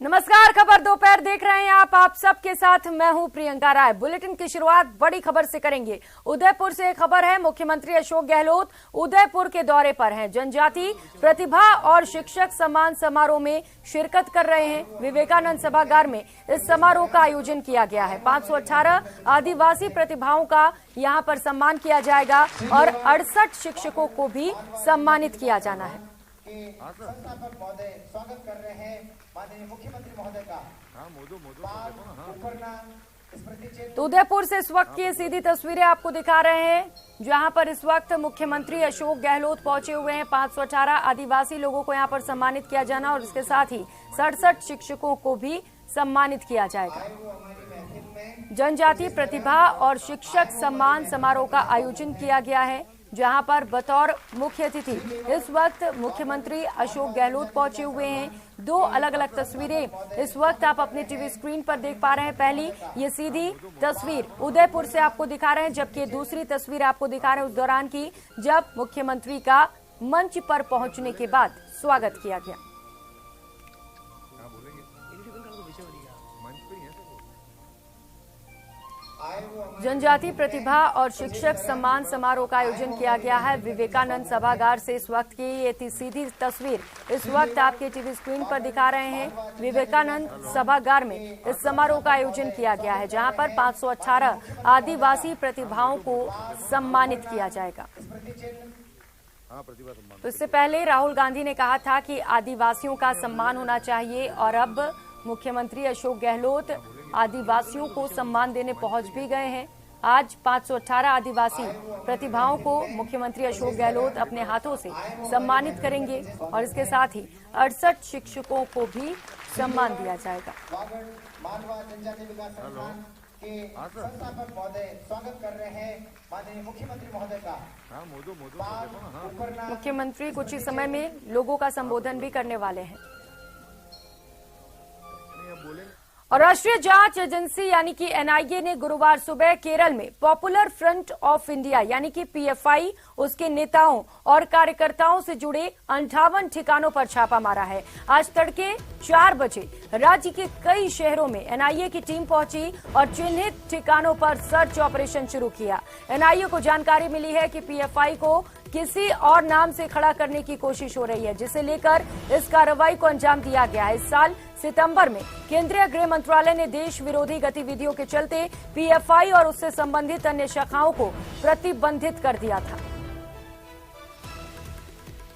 नमस्कार, खबर दोपहर देख रहे हैं आप सबके साथ मैं हूं प्रियंका राय। बुलेटिन की शुरुआत बड़ी खबर से करेंगे। उदयपुर से खबर है, मुख्यमंत्री अशोक गहलोत उदयपुर के दौरे पर हैं। जनजाति प्रतिभा और शिक्षक सम्मान समारोह में शिरकत कर रहे हैं। विवेकानंद सभागार में इस समारोह का आयोजन किया गया है। 518 आदिवासी प्रतिभाओं का यहाँ पर सम्मान किया जाएगा और 68 शिक्षकों को भी सम्मानित किया जाना है। संस्थापक महोदय स्वागत कर रहे हैं माननीय मुख्यमंत्री महोदय का। तो उदयपुर से इस वक्त की सीधी तस्वीरें आपको दिखा रहे हैं, जहां पर इस वक्त मुख्यमंत्री अशोक गहलोत पहुंचे हुए हैं। 518 आदिवासी लोगों को यहां पर सम्मानित किया जाना और इसके साथ ही 67 शिक्षकों को भी सम्मानित किया जाएगा। जनजातीय प्रतिभा और शिक्षक सम्मान समारोह का आयोजन किया गया है, जहां पर बतौर मुख्य अतिथि इस वक्त मुख्यमंत्री अशोक गहलोत पहुंचे हुए हैं। दो अलग अलग तस्वीरें इस वक्त आप अपने टीवी स्क्रीन पर देख पा रहे हैं। पहली ये सीधी तस्वीर उदयपुर से आपको दिखा रहे हैं, जबकि दूसरी तस्वीर आपको दिखा रहे हैं उस दौरान की जब मुख्यमंत्री का मंच पर पहुंचने के बाद स्वागत किया गया। जनजातीय प्रतिभा और शिक्षक सम्मान समारोह का आयोजन किया गया है। विवेकानंद सभागार से इस वक्त की ये सीधी तस्वीर इस वक्त आपके टीवी स्क्रीन पर दिखा रहे हैं। विवेकानंद सभागार में इस समारोह का आयोजन किया गया है, जहां पर 518 आदिवासी प्रतिभाओं को सम्मानित किया जाएगा। तो इससे पहले राहुल गांधी ने कहा था कि आदिवासियों का सम्मान होना चाहिए और अब मुख्यमंत्री अशोक गहलोत आदिवासियों को सम्मान देने पहुंच भी गए हैं। आज 518 आदिवासी प्रतिभाओं को मुख्यमंत्री अशोक गहलोत अपने हाथों से सम्मानित करेंगे और इसके साथ ही 68 शिक्षकों को भी सम्मान दिया जाएगा। मानवा जनजाति विकास संस्थान के संस्थापक महोदय स्वागत कर रहे हैं माननीय मुख्यमंत्री महोदय का। मुख्यमंत्री कुछ ही समय में लोगों का संबोधन भी करने वाले हैं। और राष्ट्रीय जांच एजेंसी यानी कि एनआईए ने गुरुवार सुबह केरल में पॉपुलर फ्रंट ऑफ इंडिया यानी कि पीएफआई, उसके नेताओं और कार्यकर्ताओं से जुड़े 58 ठिकानों पर छापा मारा है। आज तड़के 4 बजे राज्य के कई शहरों में एनआईए की टीम पहुंची और चिन्हित ठिकानों पर सर्च ऑपरेशन शुरू किया। एनआईए को जानकारी मिली है कि पीएफआई को किसी और नाम से खड़ा करने की कोशिश हो रही है, जिसे लेकर इस कार्रवाई को अंजाम दिया गया है। इस साल सितंबर में केंद्रीय गृह मंत्रालय ने देश विरोधी गतिविधियों के चलते पीएफआई और उससे संबंधित अन्य शाखाओं को प्रतिबंधित कर दिया था।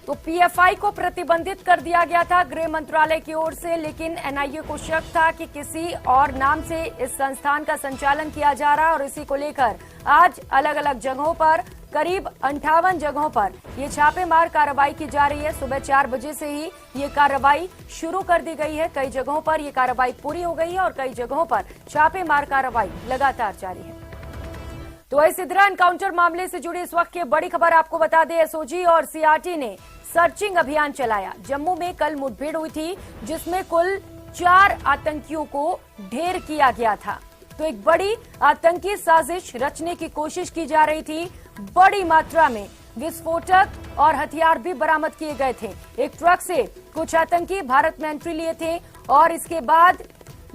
तो पीएफआई को प्रतिबंधित कर दिया गया था गृह मंत्रालय की ओर से, लेकिन एनआईए को शक था कि किसी और नाम से इस संस्थान का संचालन किया जा रहा है और इसी को लेकर आज अलग अलग जगहों पर करीब 58 जगहों पर ये छापेमार कार्रवाई की जा रही है। सुबह 4 बजे से ही ये कार्रवाई शुरू कर दी गई है। कई जगहों पर ये कार्रवाई पूरी हो गई है और कई जगहों पर छापेमार कार्रवाई लगातार जारी है। तो वही सिद्रा एनकाउंटर मामले से जुड़ी इस वक्त की बड़ी खबर आपको बता दें, एसओजी और सीआरटी ने सर्चिंग अभियान चलाया। जम्मू में कल मुठभेड़ हुई थी, जिसमें कुल 4 आतंकियों को ढेर किया गया था। तो एक बड़ी आतंकी साजिश रचने की कोशिश की जा रही थी। बड़ी मात्रा में विस्फोटक और हथियार भी बरामद किए गए थे। एक ट्रक से कुछ आतंकी भारत में एंट्री लिए थे और इसके बाद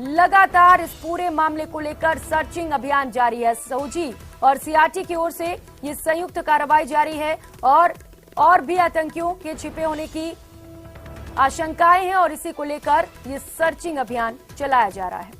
लगातार इस पूरे मामले को लेकर सर्चिंग अभियान जारी है। एसओजी और सीआरटी की ओर से ये संयुक्त कार्रवाई जारी है और भी आतंकियों के छिपे होने की आशंकाएं हैं और इसी को लेकर ये सर्चिंग अभियान चलाया जा रहा है।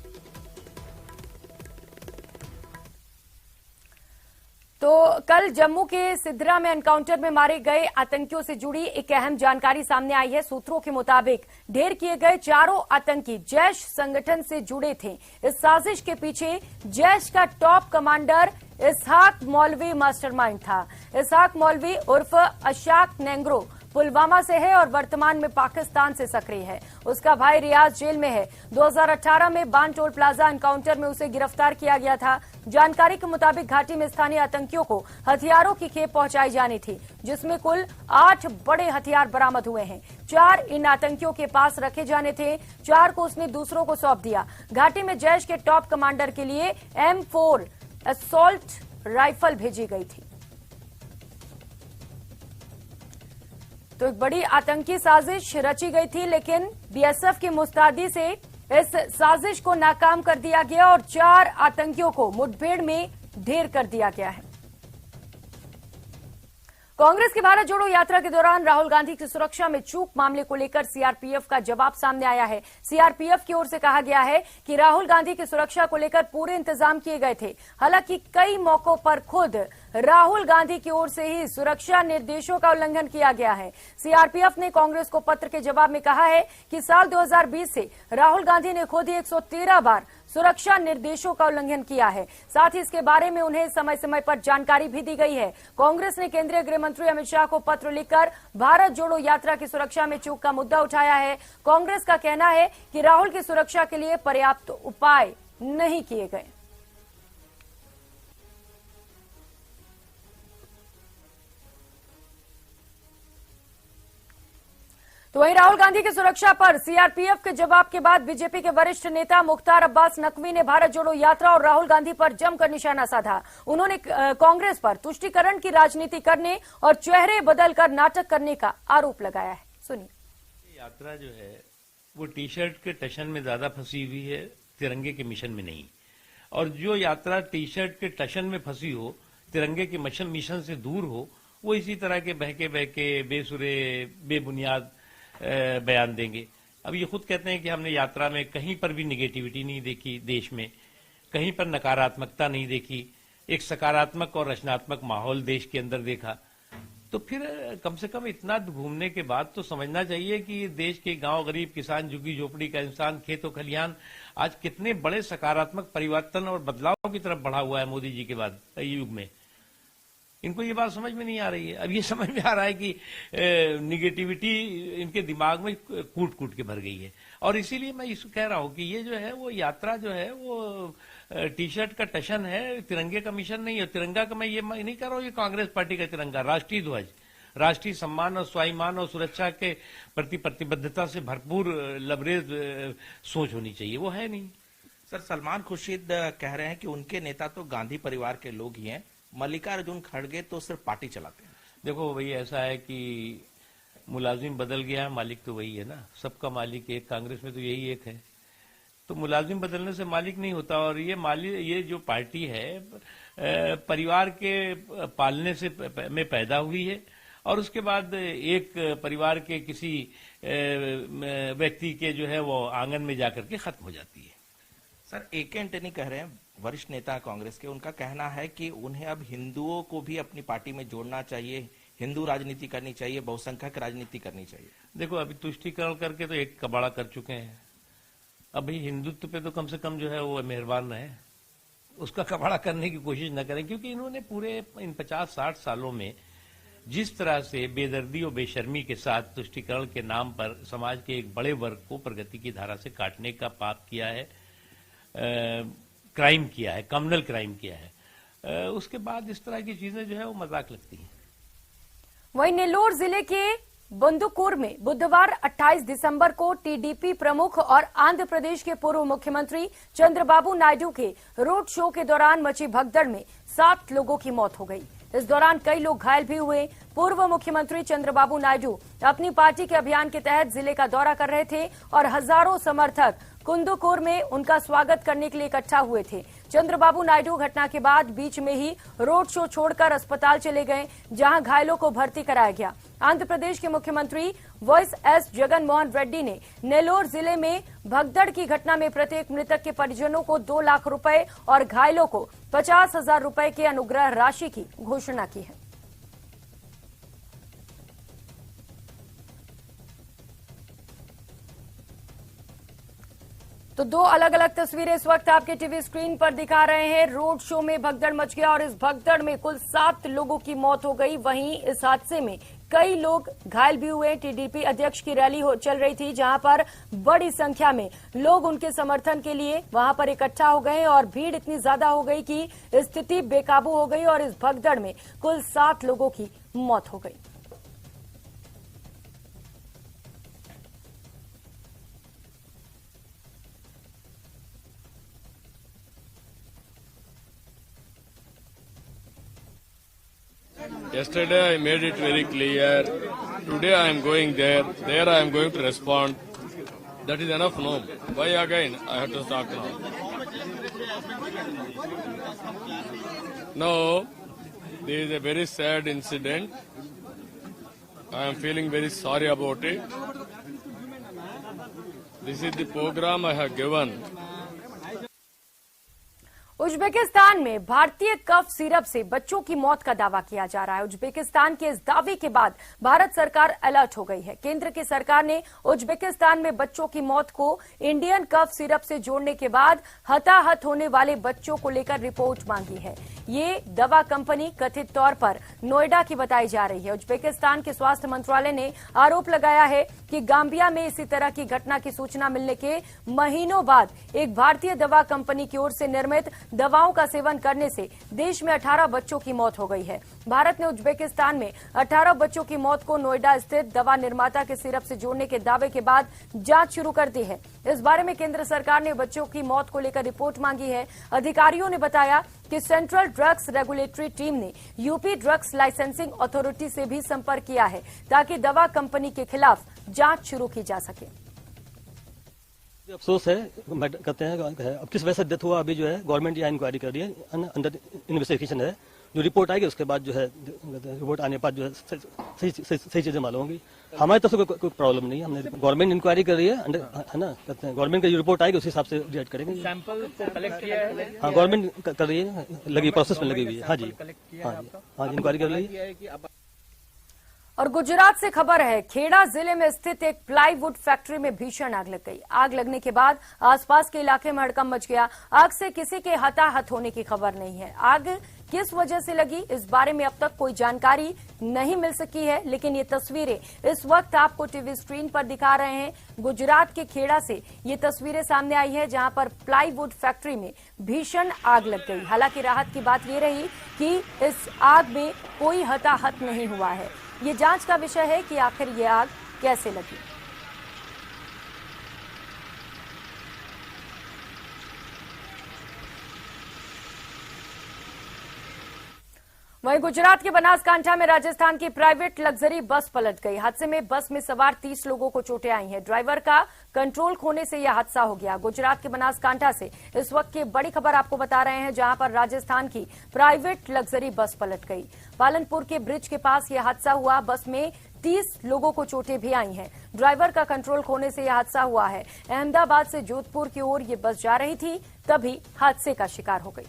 तो कल जम्मू के सिद्रा में एनकाउंटर में मारे गए आतंकियों से जुड़ी एक अहम जानकारी सामने आई है। सूत्रों के मुताबिक ढेर किए गए चारों आतंकी जैश संगठन से जुड़े थे। इस साजिश के पीछे जैश का टॉप कमांडर इसहाक मौलवी मास्टरमाइंड था। इसहाक मौलवी उर्फ अशाक नेंग्रो पुलवामा से है और वर्तमान में पाकिस्तान से सक्रिय है। उसका भाई रियाज जेल में है। 2018 में बान टोल प्लाजा एनकाउंटर में उसे गिरफ्तार किया गया था। जानकारी के मुताबिक घाटी में स्थानीय आतंकियों को हथियारों की खेप पहुंचाई जानी थी, जिसमें कुल 8 बड़े हथियार बरामद हुए हैं। 4 इन आतंकियों के पास रखे जाने थे, 4 को उसने दूसरों को सौंप दिया। घाटी में जैश के टॉप कमांडर के लिए M4 असॉल्ट राइफल भेजी गई थी। तो एक बड़ी आतंकी साजिश रची गई थी, लेकिन बीएसएफ की मुस्तैदी से इस साजिश को नाकाम कर दिया गया और 4 आतंकियों को मुठभेड़ में ढेर कर दिया गया है। कांग्रेस की भारत जोड़ो यात्रा के दौरान राहुल गांधी की सुरक्षा में चूक मामले को लेकर सीआरपीएफ का जवाब सामने आया है। सीआरपीएफ की ओर से कहा गया है कि राहुल गांधी की सुरक्षा को लेकर पूरे इंतजाम किए गए थे। हालांकि कई मौकों पर खुद राहुल गांधी की ओर से ही सुरक्षा निर्देशों का उल्लंघन किया गया है। सीआरपीएफ ने कांग्रेस को पत्र के जवाब में कहा है कि साल 2020 से राहुल गांधी ने खुद ही 113 बार सुरक्षा निर्देशों का उल्लंघन किया है। साथ ही इसके बारे में उन्हें समय समय पर जानकारी भी दी गई है। कांग्रेस ने केंद्रीय गृह मंत्री अमित शाह को पत्र लिखकर भारत जोड़ो यात्रा की सुरक्षा में चूक का मुद्दा उठाया है। कांग्रेस का कहना है कि राहुल की सुरक्षा के लिए पर्याप्त उपाय नहीं किए गए। तो वहीं राहुल गांधी की सुरक्षा पर सीआरपीएफ के जवाब के बाद बीजेपी के वरिष्ठ नेता मुख्तार अब्बास नकवी ने भारत जोड़ो यात्रा और राहुल गांधी पर जमकर निशाना साधा। उन्होंने कांग्रेस पर तुष्टीकरण की राजनीति करने और चेहरे बदलकर नाटक करने का आरोप लगाया है। सुनिए। यात्रा जो है वो टी शर्ट के टशन में ज्यादा फंसी हुई है, तिरंगे के मिशन में नहीं। और जो यात्रा टी शर्ट के टशन में फंसी हो, तिरंगे के मिशन से दूर हो, वो इसी तरह के बहके बहके बेसुरे बेबुनियाद बयान देंगे। अब ये खुद कहते हैं कि हमने यात्रा में कहीं पर भी निगेटिविटी नहीं देखी, देश में कहीं पर नकारात्मकता नहीं देखी, एक सकारात्मक और रचनात्मक माहौल देश के अंदर देखा। तो फिर कम से कम इतना घूमने के बाद तो समझना चाहिए कि देश के गांव, गरीब किसान, झुग्गी झोपड़ी का इंसान, खेतों खलिहान आज कितने बड़े सकारात्मक परिवर्तन और बदलाव की तरफ बढ़ा हुआ है मोदी जी के बाद युग में। इनको ये बात समझ में नहीं आ रही है। अब ये समझ में आ रहा है कि निगेटिविटी इनके दिमाग में कूट कूट के भर गई है। और इसीलिए मैं इसको कह रहा हूं कि ये जो है वो यात्रा जो है वो टी शर्ट का टशन है, तिरंगे का मिशन नहीं है। तिरंगा का मैं ये नहीं कह रहा हूं ये कांग्रेस पार्टी का तिरंगा, राष्ट्रीय ध्वज, राष्ट्रीय सम्मान और स्वाभिमान और सुरक्षा के प्रति प्रतिबद्धता से भरपूर लबरेज सोच होनी चाहिए, वो है नहीं। सर, सलमान खुर्शीद कह रहे हैं कि उनके नेता तो गांधी परिवार के लोग ही हैं, मल्लिकार्जुन खड़गे तो सिर्फ पार्टी चलाते हैं। देखो भाई, ऐसा है कि मुलाजिम बदल गया है, मालिक तो वही है ना, सबका मालिक एक, कांग्रेस में तो यही एक है। तो मुलाजिम बदलने से मालिक नहीं होता। और ये जो पार्टी है परिवार के पालने से में पैदा हुई है और उसके बाद एक परिवार के किसी व्यक्ति के जो है वो आंगन में जाकर के खत्म हो जाती है। Sir, A K. एंटनी कह रहे हैं, वरिष्ठ नेता कांग्रेस के, उनका कहना है कि उन्हें अब हिंदुओं को भी अपनी पार्टी में जोड़ना चाहिए, हिंदू राजनीति करनी चाहिए, बहुसंख्यक राजनीति करनी चाहिए। देखो, अभी तुष्टीकरण करके तो एक कबाड़ा कर चुके हैं। अभी हिंदुत्व पे तो कम से कम जो है वो मेहरबान रहे, उसका कबाड़ा करने की कोशिश न करें। क्योंकि इन्होंने पूरे इन 50-60 सालों में जिस तरह से बेदर्दी और बेशर्मी के साथ तुष्टीकरण के नाम पर समाज के एक बड़े वर्ग को प्रगति की धारा से काटने का पाप किया है, क्राइम किया है, कम्युनल क्राइम किया है, उसके बाद इस तरह की चीजें जो है वो मजाक लगती हैं। वहीं नेल्लोर जिले के बुंदुकुर में बुधवार 28 दिसंबर को टीडीपी प्रमुख और आंध्र प्रदेश के पूर्व मुख्यमंत्री चंद्रबाबू नायडू के रोड शो के दौरान मची भगदड़ में 7 लोगों की मौत हो गई। इस दौरान कई लोग घायल भी हुए। पूर्व मुख्यमंत्री चंद्रबाबू नायडू अपनी पार्टी के अभियान के तहत जिले का दौरा कर रहे थे और हजारों समर्थक कुंदुकुर में उनका स्वागत करने के लिए इकट्ठा हुए थे। चंद्रबाबू नायडू घटना के बाद बीच में ही रोड शो छोड़कर अस्पताल चले गए, जहां घायलों को भर्ती कराया गया। आंध्र प्रदेश के मुख्यमंत्री वाईएस एस जगन मोहन रेड्डी ने नेल्लोर जिले में भगदड़ की घटना में प्रत्येक मृतक के परिजनों को 2 लाख रुपए और घायलों को 50,000 रुपए की अनुग्रह राशि की घोषणा की है। तो 2 अलग अलग तस्वीरें इस वक्त आपके टीवी स्क्रीन पर दिखा रहे हैं। रोड शो में भगदड़ मच गया और इस भगदड़ में कुल 7 लोगों की मौत हो गई। वहीं इस हादसे में कई लोग घायल भी हुए। टीडीपी अध्यक्ष की रैली चल रही थी, जहां पर बड़ी संख्या में लोग उनके समर्थन के लिए वहां पर इकट्ठा हो गए और भीड़ इतनी ज्यादा हो गई कि स्थिति बेकाबू हो गई और इस भगदड़ में कुल 7 लोगों की मौत हो गई। Yesterday I made it very clear. Today I am going there. There I am going to respond. That is enough, no? Why again I have to talk now? No, there is a very sad incident. I am feeling very sorry about it. This is the program I have given. Uzbekistan में भारतीय cough syrup से बच्चों की मौत का दावा किया जा रहा है। उज्बेकिस्तान के इस दावे के बाद भारत सरकार अलर्ट हो गई है। केंद्र की सरकार ने उज्बेकिस्तान में बच्चों की मौत को इंडियन कफ सिरप से जोड़ने के बाद हताहत होने वाले बच्चों को लेकर रिपोर्ट मांगी है। ये दवा कंपनी कथित तौर पर नोएडा की बताई जा रही है। उज्बेकिस्तान के स्वास्थ्य मंत्रालय ने आरोप लगाया है कि गाम्बिया में इसी तरह की घटना की सूचना मिलने के महीनों बाद एक भारतीय दवा कंपनी की ओर से निर्मित दवाओं का सेवन करने से देश में 18 बच्चों की मौत हो गई है। भारत ने उज्बेकिस्तान में 18 बच्चों की मौत को नोएडा स्थित दवा निर्माता के सिरप से जोड़ने के दावे के बाद जांच शुरू कर दी है। इस बारे में केंद्र सरकार ने बच्चों की मौत को लेकर रिपोर्ट मांगी है। अधिकारियों ने बताया कि सेंट्रल ड्रग्स रेगुलेटरी टीम ने यूपी ड्रग्स लाइसेंसिंग अथॉरिटी से भी संपर्क किया है ताकि दवा कंपनी के खिलाफ जांच शुरू की जा सके। अफसोस है, कहते हैं अब किस वजह से डेथ हुआ, अभी जो है गवर्नमेंट यहाँ इंक्वायरी कर रही है, अंडर इन्वेस्टिगेशन है। जो रिपोर्ट आएगी उसके बाद जो है रिपोर्ट आने के बाद जो है सही चीजें मालूम होंगी। हमारी तरफ से कोई प्रॉब्लम नहीं है। हमने गवर्नमेंट इंक्वायरी कर रही है, है ना, कहते हैं गवर्नमेंट की जो रिपोर्ट आएगी उस हिसाब से रिएक्ट करेंगे। सैंपल को कलेक्ट किया है? हाँ, गवर्नमेंट कर रही है, लगी प्रोसेस में लगी हुई है। हाँ जी, हाँ जी, इंक्वायरी कर रही है। और गुजरात से खबर है, खेड़ा जिले में स्थित एक प्लाईवुड फैक्ट्री में भीषण आग लग गई। आग लगने के बाद आसपास के इलाके में हड़कंप मच गया। आग से किसी के हताहत होने की खबर नहीं है। आग किस वजह से लगी इस बारे में अब तक कोई जानकारी नहीं मिल सकी है, लेकिन ये तस्वीरें इस वक्त आपको टीवी स्क्रीन पर दिखा रहे हैं। गुजरात के खेड़ा से ये तस्वीरें सामने आई है जहां पर प्लाईवुड फैक्ट्री में भीषण आग लग गई। हालांकि राहत की बात ये रही कि इस आग में कोई हताहत नहीं हुआ है। ये जांच का विषय है कि आखिर ये आग कैसे लगी। वहीं गुजरात के बनासकांठा में राजस्थान की प्राइवेट लग्जरी बस पलट गई। हादसे में बस में सवार 30 लोगों को चोटें आई हैं। ड्राइवर का कंट्रोल खोने से यह हादसा हो गया। गुजरात के बनासकांठा से इस वक्त की बड़ी खबर आपको बता रहे हैं, जहां पर राजस्थान की प्राइवेट लग्जरी बस पलट गई। पालनपुर के ब्रिज के पास यह हादसा हुआ। बस में 30 लोगों को चोटें भी आई हैं। ड्राइवर का कंट्रोल खोने से यह हादसा हुआ है। अहमदाबाद से जोधपुर की ओर ये बस जा रही थी, तभी हादसे का शिकार हो गई।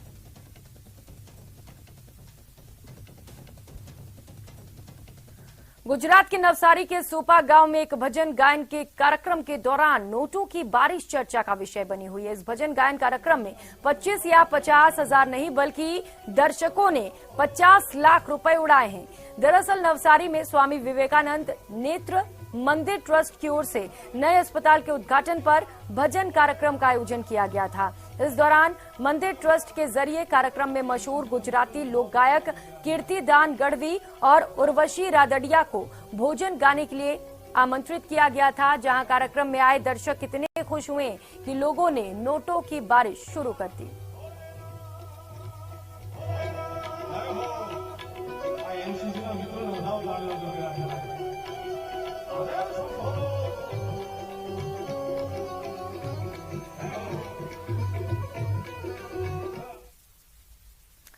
गुजरात के नवसारी के सोपा गांव में एक भजन गायन के कार्यक्रम के दौरान नोटों की बारिश चर्चा का विषय बनी हुई है। इस भजन गायन कार्यक्रम में 25 या 50 हजार नहीं बल्कि दर्शकों ने 50 लाख रुपए उड़ाए हैं। दरअसल नवसारी में स्वामी विवेकानंद नेत्र मंदिर ट्रस्ट की ओर से नए अस्पताल के उद्घाटन पर भजन कार्यक्रम का आयोजन किया गया था। इस दौरान मंदिर ट्रस्ट के जरिए कार्यक्रम में मशहूर गुजराती लोक गायक कीर्तिदान गढ़वी और उर्वशी रादड़िया को भोजन गाने के लिए आमंत्रित किया गया था, जहां कार्यक्रम में आए दर्शक इतने खुश हुए कि लोगों ने नोटों की बारिश शुरू कर दी।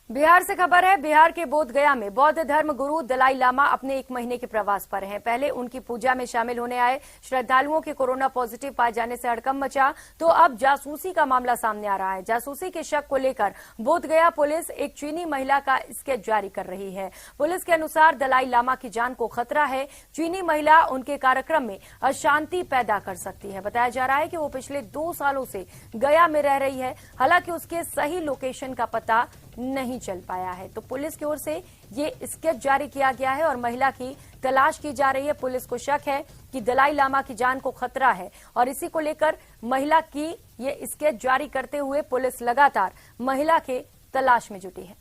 बिहार से खबर है, बिहार के बोधगया में बौद्ध धर्म गुरु दलाई लामा अपने 1 महीने के प्रवास पर हैं। पहले उनकी पूजा में शामिल होने आए श्रद्धालुओं के कोरोना पॉजिटिव पाए जाने से हड़कंप मचा, तो अब जासूसी का मामला सामने आ रहा है। जासूसी के शक को लेकर बोधगया पुलिस एक चीनी महिला का स्केच जारी कर रही है। पुलिस के अनुसार दलाई लामा की जान को खतरा है। चीनी महिला उनके कार्यक्रम में अशांति पैदा कर सकती है। बताया जा रहा है कि वो पिछले 2 सालों से गया में रह रही है। हालांकि उसके सही लोकेशन का पता नहीं चल पाया है, तो पुलिस की ओर से ये स्केच जारी किया गया है और महिला की तलाश की जा रही है। पुलिस को शक है कि दलाई लामा की जान को खतरा है और इसी को लेकर महिला की ये स्केच जारी करते हुए पुलिस लगातार महिला के तलाश में जुटी है।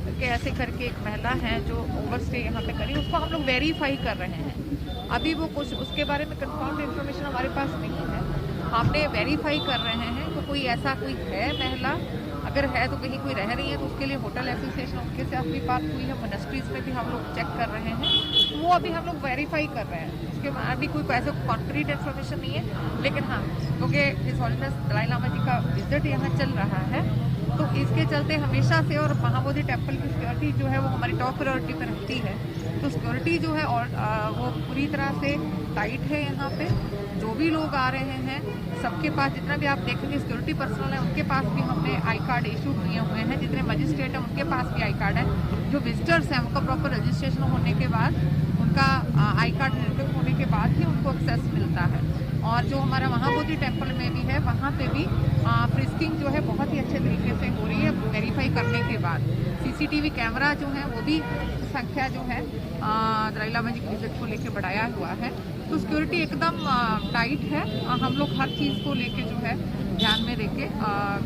कि ऐसे करके एक महिला है जो ओवरस्टे यहाँ पे करी, उसको हम लोग वेरीफाई कर रहे हैं। अभी वो कुछ उसके बारे में कंफर्म इंफॉर्मेशन हमारे पास नहीं है। हमने वेरीफाई कर रहे हैं कि कोई ऐसा कोई है महिला, अगर है तो कहीं कोई रह रही है तो उसके लिए होटल एसोसिएशन उनके से अपनी बात हुई है, मोनेस्ट्रीज में भी हम लोग चेक कर रहे हैं, तो वो अभी हम लोग वेरीफाई कर रहे हैं। उसके बाद भी कोई ऐसा कॉन्क्रीट इन्फॉर्मेशन नहीं है, लेकिन हाँ क्योंकि हिज हॉलीनेस दलाई लामा जी का विजिट यहाँ चल रहा है, तो इसके चलते हमेशा से और महाबोधि टेम्पल की सिक्योरिटी जो है वो हमारी टॉप प्रायोरिटी पर रहती है। तो सिक्योरिटी जो है और वो पूरी तरह से टाइट है। यहाँ पे जो भी लोग आ रहे हैं सबके पास, जितना भी आप देखेंगे सिक्योरिटी पर्सनल है उनके पास भी हमने आई कार्ड इशू किए हुए हैं, जितने मजिस्ट्रेट हैं उनके पास भी आई कार्ड है। जो विजिटर्स हैं उनका प्रॉपर रजिस्ट्रेशन होने के बाद, उनका आई कार्ड निर्गत होने के बाद ही उनको एक्सेस मिलता है। और जो हमारा महाबोधि टेम्पल में भी है वहाँ पे भी फ्रिस्किंग जो है बहुत ही अच्छे तरीके से हो रही है वेरीफाई करने के बाद। सीसीटीवी कैमरा जो है वो भी संख्या जो है दलाई लामा जी की विजिट को लेके बढ़ाया हुआ है। तो सिक्योरिटी एकदम टाइट है। हम लोग हर चीज़ को लेके जो है ध्यान में लेके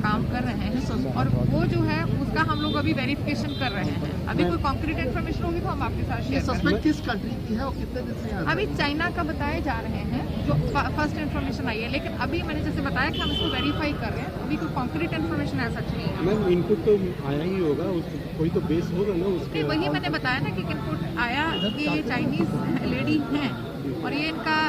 काम कर रहे हैं, और वो जो है उसका हम लोग अभी वेरिफिकेशन कर रहे हैं। अभी कोई कॉन्क्रीट इन्फॉर्मेशन होगी तो हम आपके साथ शेयर करेंगे। किस कंट्री की है और कितने दिन से अभी चाइना का बताए जा रहे हैं, जो फर्स्ट इन्फॉर्मेशन आई है, लेकिन अभी मैंने जैसे बताया कि हम इसको वेरीफाई कर रहे हैं। अभी कोई कॉन्क्रीट इन्फॉर्मेशन ऐसा नहीं है। मैम इनपुट तो आया ही होगा, कोई तो बेस होगा ना उसके। वही मैंने बताया ना कि इनपुट आया कि ये चाइनीज लेडी हैं और ये इनका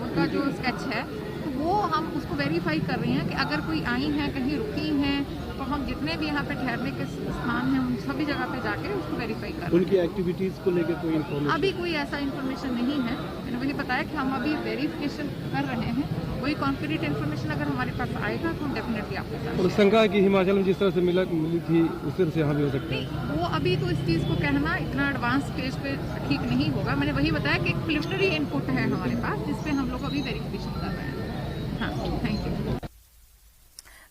उनका जो स्केच है तो वो हम उसको वेरीफाई कर रहे हैं कि अगर कोई आई हैं, कहीं रुकी हैं, तो हम जितने भी यहाँ पे ठहरने के स्थान हैं उन सभी जगह पे जाके उसको वेरीफाई कर रहे हैं। उनकी एक्टिविटीज को लेकर कोई इन्फॉर्मेशन अभी कोई ऐसा इन्फॉर्मेशन नहीं है। मैंने वही बताया कि हम अभी वेरिफिकेशन कर रहे हैं। कोई कॉन्क्रीट इन्फॉर्मेशन अगर हमारे पास आएगा तो हम डेफिनेटली आपके साथ। और शंका की हिमाचल में जिस तरह से मिली थी उस तरह से यहाँ भी हो सकता है। वो अभी तो इस चीज़ को कहना इतना एडवांस स्टेज पे ठीक नहीं होगा। मैंने वही बताया कि एक प्रिलिमिनरी इनपुट है हमारे पास जिसपे हम लोग अभी वेरिफिकेशन कर रहे हैं। हाँ, थैंक यू।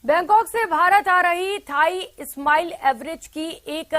बैंकॉक से भारत आ रही थाई स्माइल एवरेज की एक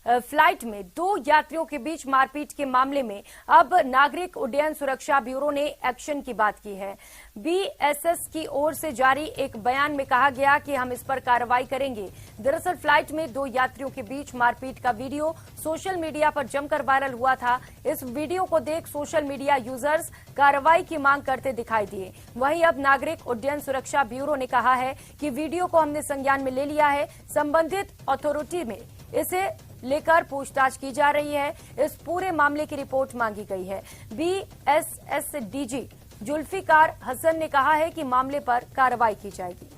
फ्लाइट में 2 यात्रियों के बीच मारपीट के मामले में अब नागरिक उड्डयन सुरक्षा ब्यूरो ने एक्शन की बात की है। बीएसएस की ओर से जारी एक बयान में कहा गया कि हम इस पर कार्रवाई करेंगे। दरअसल फ्लाइट में 2 यात्रियों के बीच मारपीट का वीडियो सोशल मीडिया पर जमकर वायरल हुआ था। इस वीडियो को देख सोशल मीडिया यूजर्स कार्रवाई की मांग करते दिखाई दिए। वहीं अब नागरिक उड्डयन सुरक्षा ब्यूरो ने कहा है कि वीडियो को हमने संज्ञान में ले लिया है। संबंधित अथॉरिटी में इसे लेकर पूछताछ की जा रही है। इस पूरे मामले की रिपोर्ट मांगी गई है। बीएसएस डीजी जुल्फिकार हसन ने कहा है कि मामले पर कार्रवाई की जाएगी।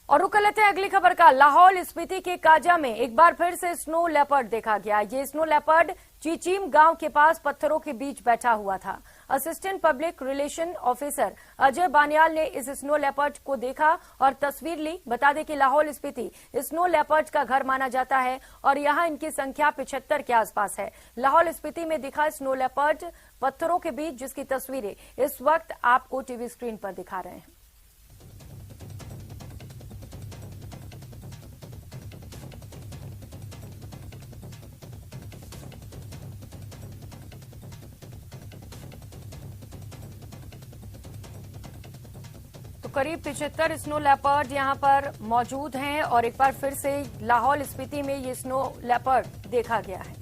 और रुक लेते हैं अगली खबर का। लाहौल स्पीति के काजा में एक बार फिर से स्नो लेपर्ड देखा गया। ये स्नो लेपर्ड चीचीम गांव के पास पत्थरों के बीच बैठा हुआ था। Assistant public relation officer Ajay Baniyal ने इस स्नो लेपर्ड को देखा और तस्वीर ली। बता दें कि लाहौल स्पीति स्नो लेपर्ड का घर माना जाता है और यहां इनकी संख्या 75 के आसपास है। लाहौल स्पीति में दिखा स्नो लेपर्ड पत्थरों के बीच, जिसकी तस्वीरें इस वक्त आपको टीवी स्क्रीन पर दिखा रहे हैं। करीब 75 स्नो लेपर्ड यहां पर मौजूद हैं और एक बार फिर से लाहौल स्पीति में ये स्नो लेपर्ड देखा गया है।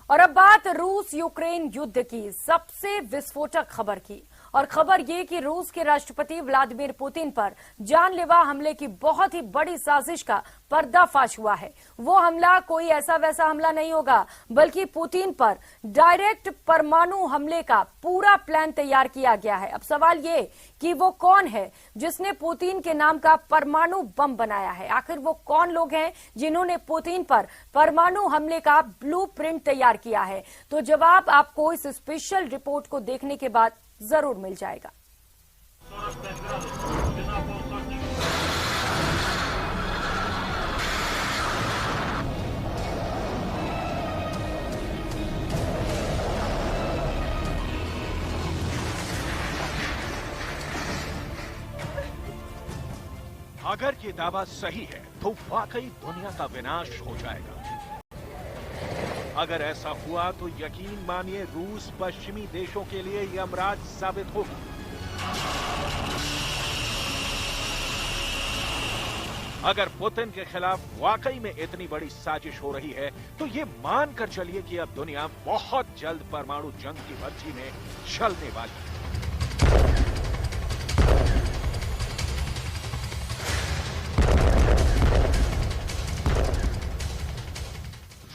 और अब बात रूस यूक्रेन युद्ध की, सबसे विस्फोटक खबर की। और खबर ये कि रूस के राष्ट्रपति व्लादिमीर पुतिन पर जानलेवा हमले की बहुत ही बड़ी साजिश का पर्दाफाश हुआ है। वो हमला कोई ऐसा वैसा हमला नहीं होगा, बल्कि पुतिन पर डायरेक्ट परमाणु हमले का पूरा प्लान तैयार किया गया है। अब सवाल ये कि वो कौन है जिसने पुतिन के नाम का परमाणु बम बनाया है? आखिर वो कौन लोग हैं जिन्होंने पुतिन पर परमाणु हमले का ब्लूप्रिंट तैयार किया है? तो जवाब आपको इस स्पेशल रिपोर्ट को देखने के बाद जरूर मिल जाएगा। अगर ये दावा सही है तो वाकई दुनिया का विनाश हो जाएगा। अगर ऐसा हुआ तो यकीन मानिए रूस पश्चिमी देशों के लिए यमराज साबित होगा। अगर पुतिन के खिलाफ वाकई में इतनी बड़ी साजिश हो रही है तो ये मानकर चलिए कि अब दुनिया बहुत जल्द परमाणु जंग की भर्ती में चलने वाली है।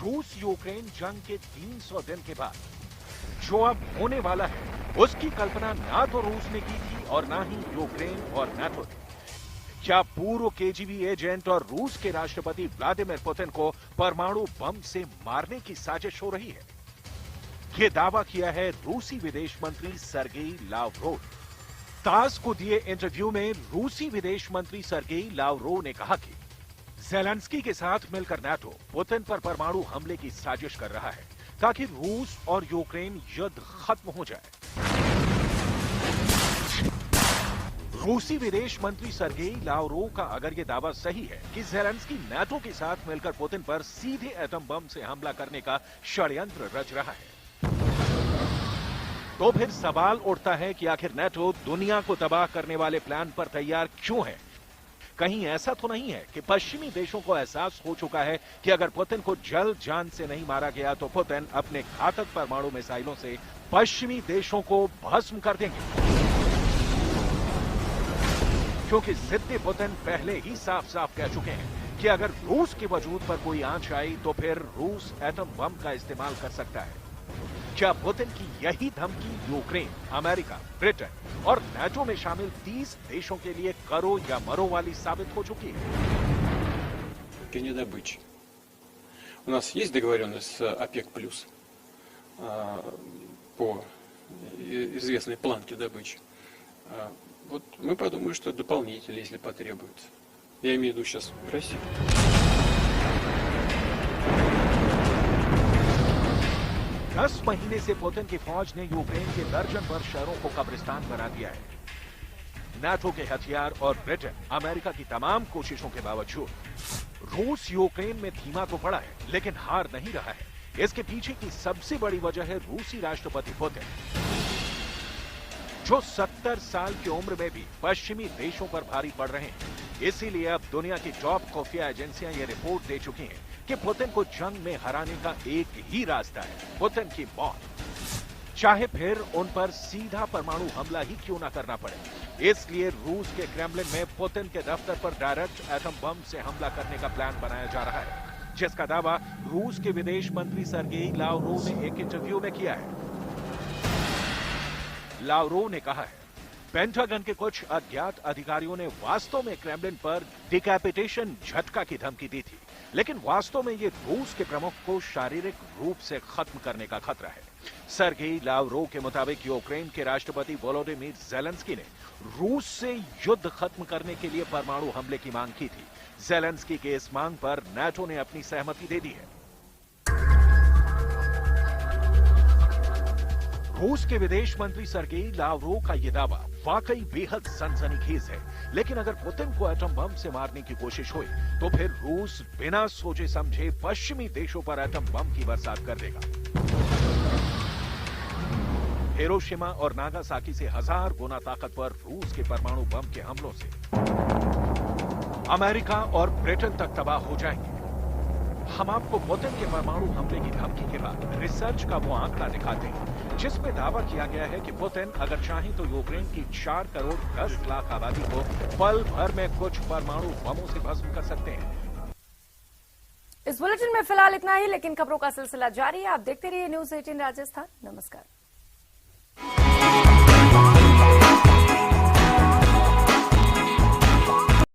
रूस यूक्रेन जंग के 300 दिन के बाद जो अब होने वाला है, उसकी कल्पना ना तो रूस ने की थी और ना ही यूक्रेन और नाटो ने। क्या पूर्व केजीबी एजेंट और रूस के राष्ट्रपति व्लादिमीर पुतिन को परमाणु बम से मारने की साजिश हो रही है? ये दावा किया है रूसी विदेश मंत्री सर्गेई लावरोव। तास को दिए इंटरव्यू में रूसी विदेश मंत्री सर्गेई लावरोव ने कहा कि ज़ेलेंस्की के साथ मिलकर नाटो पुतिन पर परमाणु हमले की साजिश कर रहा है ताकि रूस और यूक्रेन युद्ध खत्म हो जाए। रूसी विदेश मंत्री सर्गेई लावरोव का अगर ये दावा सही है कि ज़ेलेंस्की नाटो के साथ मिलकर पुतिन पर सीधे एटम बम से हमला करने का षड्यंत्र रच रहा है, तो फिर सवाल उठता है कि आखिर नाटो दुनिया को तबाह करने वाले प्लान पर तैयार क्यों है? कहीं ऐसा तो नहीं है कि पश्चिमी देशों को एहसास हो चुका है कि अगर पुतिन को जल्द जान से नहीं मारा गया तो पुतिन अपने घातक परमाणु मिसाइलों से पश्चिमी देशों को भस्म कर देंगे? क्योंकि जिद्दी पुतिन पहले ही साफ साफ कह चुके हैं कि अगर रूस के वजूद पर कोई आंच आई तो फिर रूस एटम बम का इस्तेमाल कर सकता है। क्या पुतिन की यही धमकी यूक्रेन, अमेरिका, ब्रिटेन और नाटो में शामिल 30 देशों के लिए करो या मरो वाली साबित हो चुकी है? Недобычи. У нас есть договоренность с ОПЕК+, по известной планке добычи. Вот мы подумаем, что дополнительно, если потребуется. Я имею в виду сейчас в России. 10 महीने से पुतिन की फौज ने यूक्रेन के दर्जन भर शहरों को कब्रिस्तान बना दिया है। नाटो के हथियार और ब्रिटेन, अमेरिका की तमाम कोशिशों के बावजूद रूस यूक्रेन में धीमा तो पड़ा है, लेकिन हार नहीं रहा है। इसके पीछे की सबसे बड़ी वजह है रूसी राष्ट्रपति पुतिन, जो 70 साल की उम्र में भी पश्चिमी देशों पर भारी पड़ रहे हैं। इसीलिए अब दुनिया की टॉप खुफिया एजेंसियां ये रिपोर्ट दे चुकी हैं कि पुतिन को जंग में हराने का एक ही रास्ता है, पुतिन की मौत, चाहे फिर उन पर सीधा परमाणु हमला ही क्यों ना करना पड़े। इसलिए रूस के क्रेमलिन में पुतिन के दफ्तर पर डायरेक्ट एटम बम से हमला करने का प्लान बनाया जा रहा है, जिसका दावा रूस के विदेश मंत्री सर्गेई लावरोव ने एक इंटरव्यू में किया है। लावरोव ने कहा है, पेंटागन के कुछ अज्ञात अधिकारियों ने वास्तव में क्रेमलिन पर डिकैपिटेशन झटका की धमकी दी थी, लेकिन वास्तव में ये रूस के प्रमुख को शारीरिक रूप से खत्म करने का खतरा है। सर्गेई लावरोव के मुताबिक यूक्रेन के राष्ट्रपति वोलोदिमीर ज़ेलेंस्की ने रूस से युद्ध खत्म करने के लिए परमाणु हमले की मांग की थी। ज़ेलेंस्की के इस मांग पर नाटो ने अपनी सहमति दे दी है। रूस के विदेश मंत्री सर्गेई लावरोव का यह दावा वाकई बेहद सनसनीखेज है, लेकिन अगर पुतिन को एटम बम से मारने की कोशिश हुई तो फिर रूस बिना सोचे समझे पश्चिमी देशों पर एटम बम की बरसात कर देगा। हिरोशिमा और नागासाकी से 1000 गुना ताकतवर रूस के परमाणु बम के हमलों से अमेरिका और ब्रिटेन तक तबाह हो जाएंगे। हम आपको पुतिन के परमाणु हमले की धमकी के बाद रिसर्च का वो आंकड़ा दिखाते हैं, जिसमें दावा किया गया है कि पुतिन अगर चाहें तो यूक्रेन की 4 करोड़ 10 लाख आबादी को पल भर में कुछ परमाणु बमों से भस्म कर सकते हैं। इस बुलेटिन में फिलहाल इतना ही, लेकिन खबरों का सिलसिला जारी है। आप देखते रहिए न्यूज़ 18 राजस्थान। नमस्कार।